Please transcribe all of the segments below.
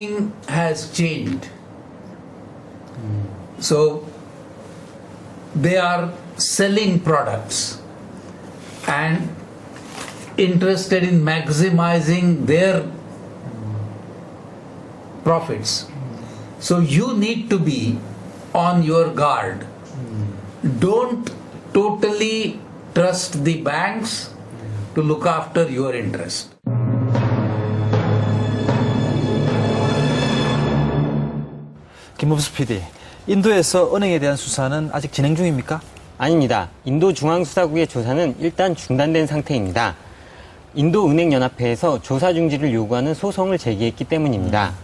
has changed. So they are selling products and interested in maximizing their profits. So you need to be on your guard. Don't totally trust the banks to look after your interest. 김범수 PD, 인도에서 은행에 대한 수사는 아직 진행 중입니까? 아닙니다. 인도 중앙수사국의 조사는 일단 중단된 상태입니다. 인도은행연합회에서 조사 중지를 요구하는 소송을 제기했기 때문입니다.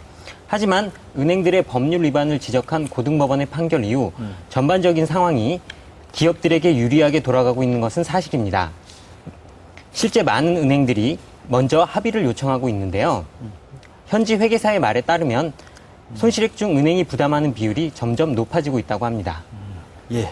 하지만 은행들의 법률 위반을 지적한 고등법원의 판결 이후 전반적인 상황이 기업들에게 유리하게 돌아가고 있는 것은 사실입니다. 실제 많은 은행들이 먼저 합의를 요청하고 있는데요. 현지 회계사의 말에 따르면 손실액 중 은행이 부담하는 비율이 점점 높아지고 있다고 합니다. 예,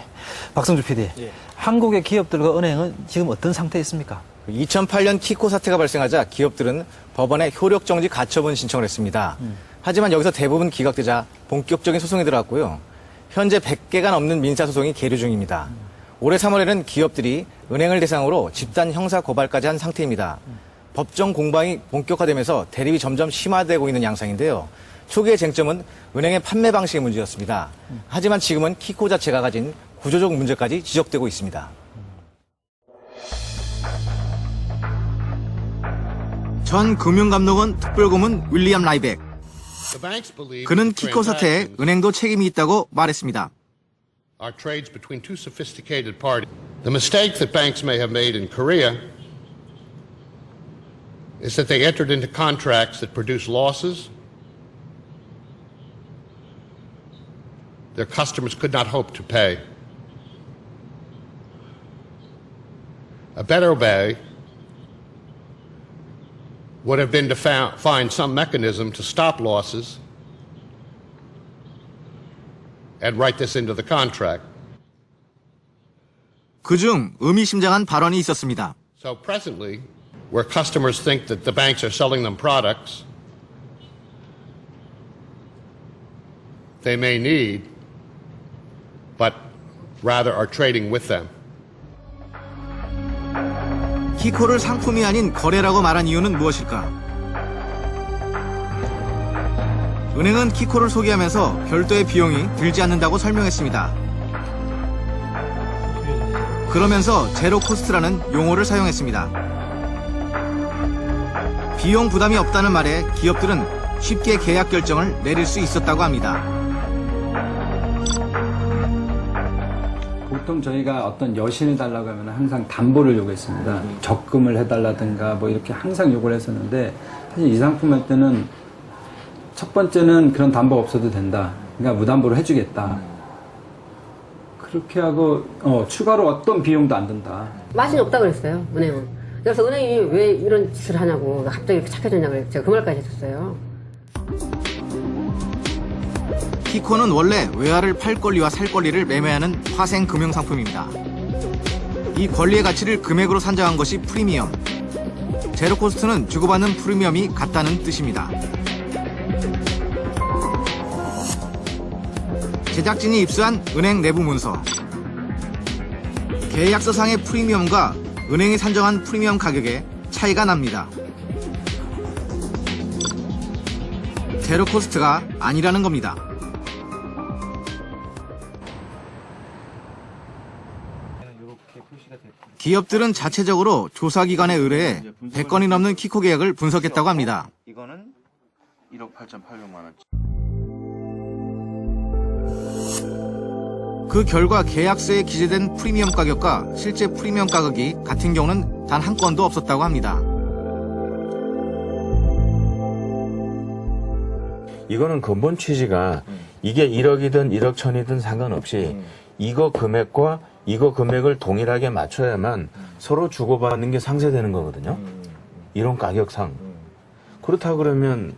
박성주 PD, 한국의 기업들과 은행은 지금 어떤 상태에 있습니까? 2008년 키코 사태가 발생하자 기업들은 법원에 효력정지 가처분 신청을 했습니다. 하지만 여기서 대부분 기각되자 본격적인 소송에 들어갔고요. 현재 100개가 넘는 민사소송이 계류 중입니다. 올해 3월에는 기업들이 은행을 대상으로 집단 형사 고발까지 한 상태입니다. 법정 공방이 본격화되면서 대립이 점점 심화되고 있는 양상인데요. 초기의 쟁점은 은행의 판매 방식의 문제였습니다. 하지만 지금은 키코 자체가 가진 구조적 문제까지 지적되고 있습니다. 전 금융감독원 특별고문 윌리엄 라이백. 그는 키코 사태에 은행도 책임이 있다고 말했습니다. Are trades between two sophisticated parties. The mistake that banks may have made in Korea is that they entered into contracts that produce losses their customers could not hope to pay. A better way would have been to find some mechanism to stop losses and write this into the contract. 그중 의미심장한 발언이 있었습니다. So presently, where customers think that the banks are selling them products they may need, but rather are trading with them. 키코를 상품이 아닌 거래라고 말한 이유는 무엇일까? 은행은 키코를 소개하면서 별도의 비용이 들지 않는다고 설명했습니다. 그러면서 제로 코스트라는 용어를 사용했습니다. 비용 부담이 없다는 말에 기업들은 쉽게 계약 결정을 내릴 수 있었다고 합니다. 보통 저희가 어떤 여신을 달라고 하면 항상 담보를 요구했습니다. 적금을 해달라든가 뭐 이렇게 항상 요구를 했었는데 사실 이 상품 할 때는 첫 번째는 그런 담보가 없어도 된다. 그러니까 무담보로 해주겠다. 그렇게 하고 추가로 어떤 비용도 안 든다. 마진이 없다고 그랬어요, 은행은. 그래서 은행이 왜 이런 짓을 하냐고 갑자기 이렇게 착해졌냐고 그래서 제가 그 말까지 했었어요. 키코는 원래 외화를 팔 권리와 살 권리를 매매하는 파생 금융상품입니다. 이 권리의 가치를 금액으로 산정한 것이 프리미엄. 제로 코스트는 주고받는 프리미엄이 같다는 뜻입니다. 제작진이 입수한 은행 내부 문서. 계약서상의 프리미엄과 은행이 산정한 프리미엄 가격에 차이가 납니다. 제로 코스트가 아니라는 겁니다. 기업들은 자체적으로 조사기관에 의뢰해 100건이 넘는 키코 계약을 분석했다고 합니다. 이거는 1억 8,800만 원. 그 결과 계약서에 기재된 프리미엄 가격과 실제 프리미엄 가격이 같은 경우는 단 한 건도 없었다고 합니다. 이거는 근본 취지가 이게 1억이든 1억 1,000이든 상관없이 이거 금액과 이거 금액을 동일하게 맞춰야만 서로 주고받는 게 상쇄되는 거거든요. 이런 가격상. 그렇다 그러면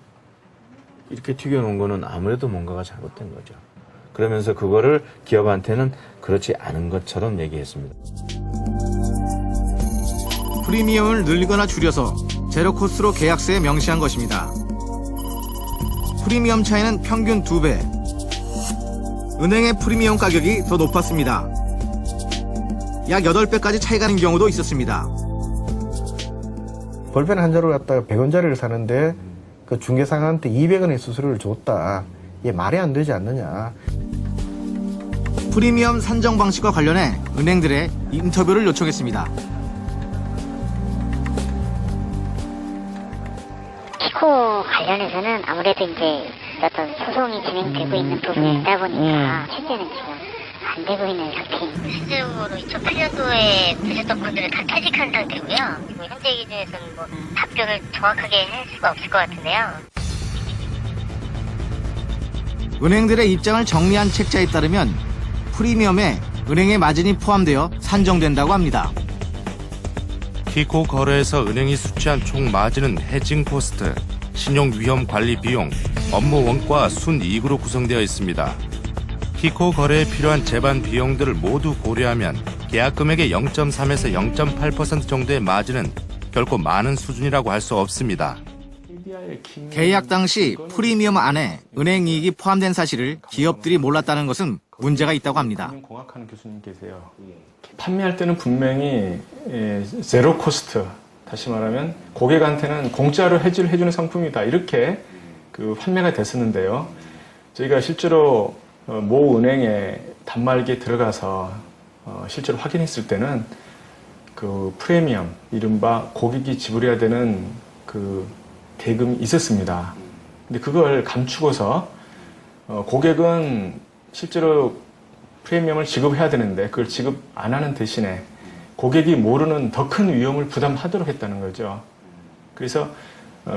이렇게 튀겨놓은 거는 아무래도 뭔가가 잘못된 거죠. 그러면서 그거를 기업한테는 그렇지 않은 것처럼 얘기했습니다. 프리미엄을 늘리거나 줄여서 제로 코스트로 계약서에 명시한 것입니다. 프리미엄 차이는 평균 2배. 은행의 프리미엄 가격이 더 높았습니다. 약 8배까지 차이가 나는 경우도 있었습니다. 볼펜 한 자루 갖다가 100원짜리를 사는데 그 중개사한테 200원의 수수료를 줬다. 이게 말이 안 되지 않느냐. 프리미엄 산정 방식과 관련해 은행들의 인터뷰를 요청했습니다. 키코 관련해서는 아무래도 이제 어떤 소송이 진행되고 있는 부분이 있다 보니까 실제는 지금 안 되고 있는 상태입니다. 실제적으로 2008년도에 되셨던 분들은 다 퇴직한 상태고요. 뭐 현재 기준에서는 뭐 답변을 정확하게 할 수가 없을 것 같은데요. 은행들의 입장을 정리한 책자에 따르면 프리미엄에 은행의 마진이 포함되어 산정된다고 합니다. 키코 거래에서 은행이 수취한 총 마진은 해징 코스트, 신용 위험 관리 비용, 업무 원가 순이익으로 구성되어 있습니다. 키코 거래에 필요한 제반 비용들을 모두 고려하면 계약 금액의 0.3에서 0.8% 정도의 마진은 결코 많은 수준이라고 할 수 없습니다. 계약 당시 프리미엄 안에 은행 이익이 포함된 사실을 기업들이 몰랐다는 것은 문제가 있다고 합니다. 공학하는 교수님 계세요. 판매할 때는 분명히 제로 코스트, 다시 말하면 고객한테는 공짜로 해지를 해주는 상품이다, 이렇게 그 판매가 됐었는데요. 저희가 실제로 모 은행의 단말기에 들어가서 실제로 확인했을 때는 그 프리미엄, 이른바 고객이 지불해야 되는 그 대금이 있었습니다. 근데 그걸 감추고서 고객은 실제로 프리미엄을 지급해야 되는데 그걸 지급 안 하는 대신에 고객이 모르는 더 큰 위험을 부담하도록 했다는 거죠. 그래서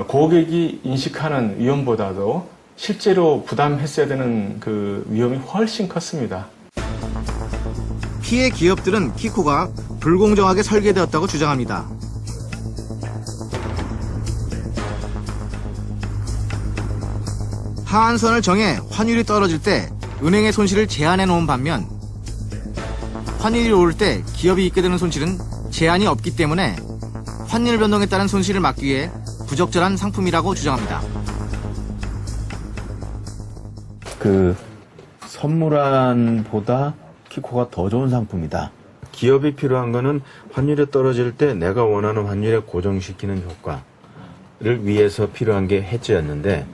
고객이 인식하는 위험보다도 실제로 부담했어야 되는 그 위험이 훨씬 컸습니다. 피해 기업들은 키코가 불공정하게 설계되었다고 주장합니다. 하한선을 정해 환율이 떨어질 때 은행의 손실을 제한해 놓은 반면 환율이 오를 때 기업이 입게 되는 손실은 제한이 없기 때문에 환율 변동에 따른 손실을 막기 위해 부적절한 상품이라고 주장합니다. 그 선물안보다 키코가 더 좋은 상품이다. 기업이 필요한 거는 환율이 떨어질 때 내가 원하는 환율에 고정시키는 효과를 위해서 필요한 게 해지였는데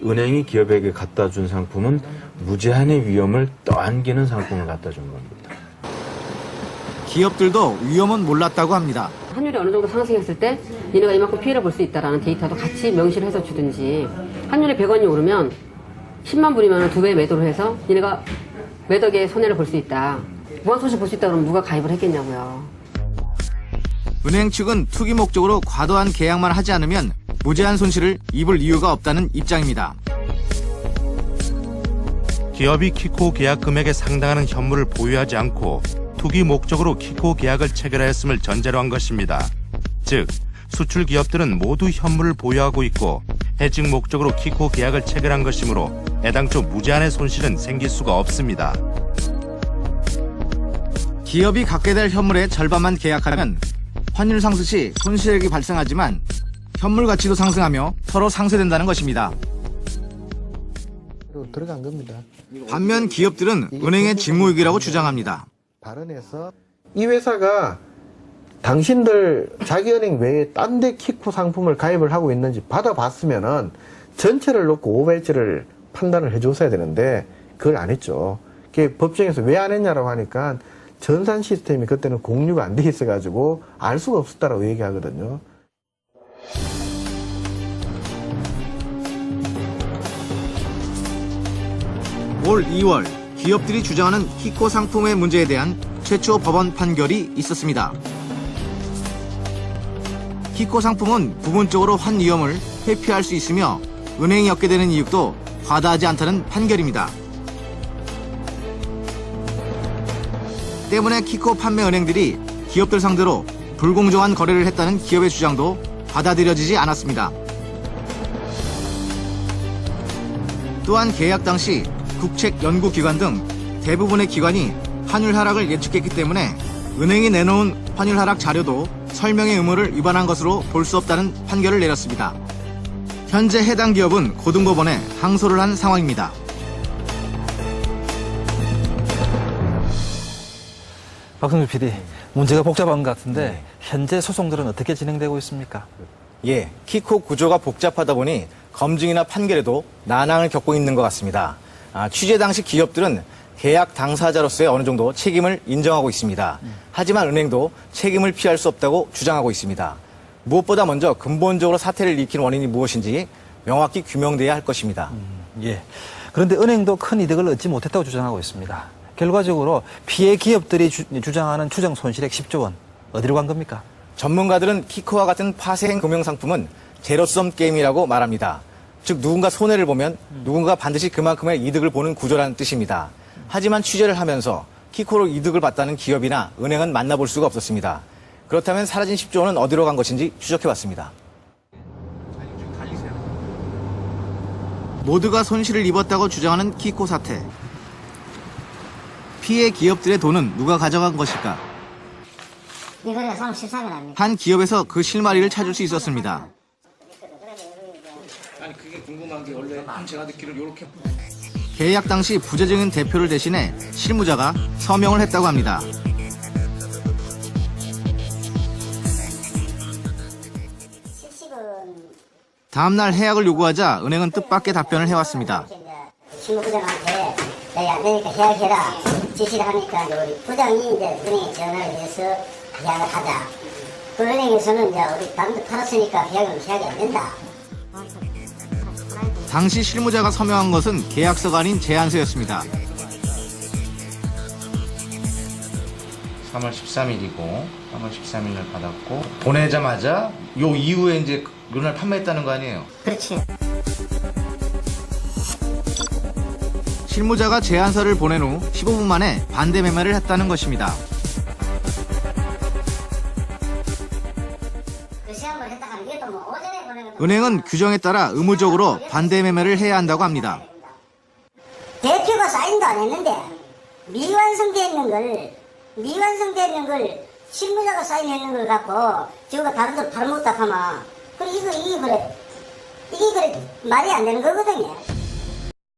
은행이 기업에게 갖다 준 상품은 무제한의 위험을 떠안기는 상품을 갖다 준 겁니다. 기업들도 위험은 몰랐다고 합니다. 환율이 어느 정도 상승했을 때 얘네가 이만큼 피해를 볼 수 있다는 데이터도 같이 명시를 해서 주든지, 환율이 100원이 오르면 10만 불이면 2배 매도를 해서 얘네가 매덕의 손해를 볼 수 있다, 무한손실 볼 수 있다 그러면 누가 가입을 했겠냐고요. 은행 측은 투기 목적으로 과도한 계약만 하지 않으면 무제한 손실을 입을 이유가 없다는 입장입니다. 기업이 키코 계약 금액에 상당한 현물을 보유하지 않고 투기 목적으로 키코 계약을 체결하였음을 전제로 한 것입니다. 즉, 수출 기업들은 모두 현물을 보유하고 있고 해징 목적으로 키코 계약을 체결한 것이므로 애당초 무제한의 손실은 생길 수가 없습니다. 기업이 갖게 될 현물의 절반만 계약하면 환율 상승 시 손실액이 발생하지만 현물 가치도 상승하며 서로 상쇄된다는 것입니다. 들어간 겁니다. 반면 기업들은 은행의 직무유기라고 주장합니다. 발언해서 이 회사가 당신들 자기 은행 외에 딴 데 키코 상품을 가입을 하고 있는지 받아봤으면은 전체를 놓고 오버헤지를 판단을 해줬어야 되는데 그걸 안 했죠. 그게 법정에서 왜 안 했냐라고 하니까 전산 시스템이 그때는 공유가 안 돼 있어가지고 알 수가 없었다라고 얘기하거든요. 올 2월 기업들이 주장하는 키코 상품의 문제에 대한 최초 법원 판결이 있었습니다. 키코 상품은 부분적으로 환 위험을 회피할 수 있으며 은행이 얻게 되는 이익도 과다하지 않다는 판결입니다. 때문에 키코 판매 은행들이 기업들 상대로 불공정한 거래를 했다는 기업의 주장도 받아들여지지 않았습니다. 또한 계약 당시 국책연구기관 등 대부분의 기관이 환율 하락을 예측했기 때문에 은행이 내놓은 환율 하락 자료도 설명의 의무를 위반한 것으로 볼 수 없다는 판결을 내렸습니다. 현재 해당 기업은 고등법원에 항소를 한 상황입니다. 박성주 PD, 문제가 복잡한 것 같은데 현재 소송들은 어떻게 진행되고 있습니까? 예, 키코 구조가 복잡하다 보니 검증이나 판결에도 난항을 겪고 있는 것 같습니다. 취재 당시 기업들은 계약 당사자로서의 어느 정도 책임을 인정하고 있습니다. 하지만 은행도 책임을 피할 수 없다고 주장하고 있습니다. 무엇보다 먼저 근본적으로 사태를 일으킨 원인이 무엇인지 명확히 규명돼야 할 것입니다. 예. 그런데 은행도 큰 이득을 얻지 못했다고 주장하고 있습니다. 결과적으로 피해 기업들이 주장하는 추정 손실액 10조 원 어디로 간 겁니까? 전문가들은 키코와 같은 파생 금융상품은 제로섬 게임이라고 말합니다. 즉 누군가 손해를 보면 누군가 반드시 그만큼의 이득을 보는 구조라는 뜻입니다. 하지만 취재를 하면서 키코로 이득을 봤다는 기업이나 은행은 만나볼 수가 없었습니다. 그렇다면 사라진 10조 원은 어디로 간 것인지 추적해봤습니다. 모두가 손실을 입었다고 주장하는 키코 사태. 피해 기업들의 돈은 누가 가져간 것일까? 이거는 33일 한 기업에서 그 실마리를 찾을 수 있었습니다. 아니 그게 궁금한 게 원래 제가 듣기로 이렇게 계약 당시 부재적인 대표를 대신해 실무자가 서명을 했다고 합니다. 다음날 해약을 요구하자 은행은 뜻밖의 답변을 해왔습니다. 실무부장한테 안 되니까 해약해라 지시를 하니까 우리 부장이 이제 은행에 전화를 해서 해약을 하자. 그 은행에서는 이제 우리 방도 팔았으니까 해약이 안 된다. 당시 실무자가 서명한 것은 계약서가 아닌 제안서였습니다. 3월 13일이고 3월 13일을 받았고 보내자마자 요 이후에 이제 룬을 판매했다는 거 아니에요? 그렇지. 실무자가 제안서를 보낸 후 15분 만에 반대 매매를 했다는 것입니다. 은행은 규정에 따라 의무적으로 반대 매매를 해야 한다고 합니다. 대표가 사인도 안 했는데 미완성되어 있는 걸 실무자가 사인했는 걸 갖고 저가 다른 데 팔아먹다 하면 이게 그래 말이 안 되는 거거든요.